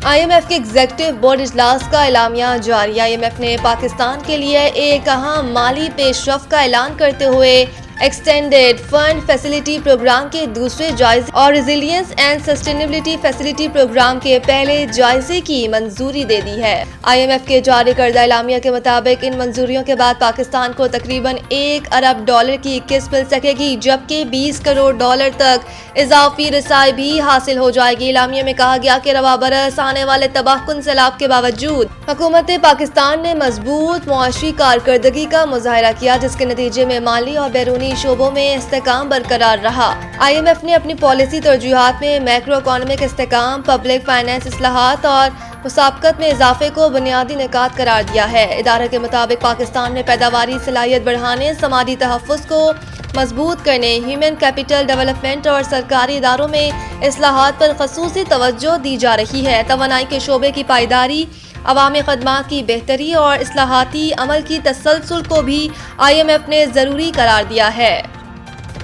IMF کے executive board اجلاس کا اعلامیہ جاری۔ IMF نے پاکستان کے لیے ایک اہم مالی پیش رفت کا اعلان کرتے ہوئے ایکسٹینڈیڈ فنڈ فیسلٹی پروگرام کے دوسرے جائزے اور resilience and sustainability facility programme کے پہلے جائزے کی منظوری دے دی ہے۔ IMF کے جاری کردہ اعلامیہ کے مطابق ان منظوریوں کے بعد پاکستان کو تقریباً $1 ارب کی قسط مل سکے گی، جبکہ $20 کروڑ تک اضافی رسائی بھی حاصل ہو جائے گی۔ اعلامیہ میں کہا گیا کہ رواں برس آنے والے تباہ کن سیلاب کے باوجود حکومت پاکستان نے مضبوط معاشی کارکردگی کا مظاہرہ کیا، جس کے نتیجے میں مالی اور بیرونی شعبوں میں استحکام برقرار رہا۔ IMF نے اپنی پالیسی ترجیحات میں میکرو اکنامک استحکام، پبلک فائنانس اصلاحات اور مسابقت میں اضافے کو بنیادی نکات قرار دیا ہے۔ ادارے کے مطابق پاکستان میں پیداواری صلاحیت بڑھانے، سماجی تحفظ کو مضبوط کرنے، ہیومن کیپٹل ڈیولپمنٹ اور سرکاری اداروں میں اصلاحات پر خصوصی توجہ دی جا رہی ہے۔ توانائی کے شعبے کی پائیداری، عوامی خدمات کی بہتری اور اصلاحاتی عمل کی تسلسل کو بھی IMF نے ضروری قرار دیا ہے۔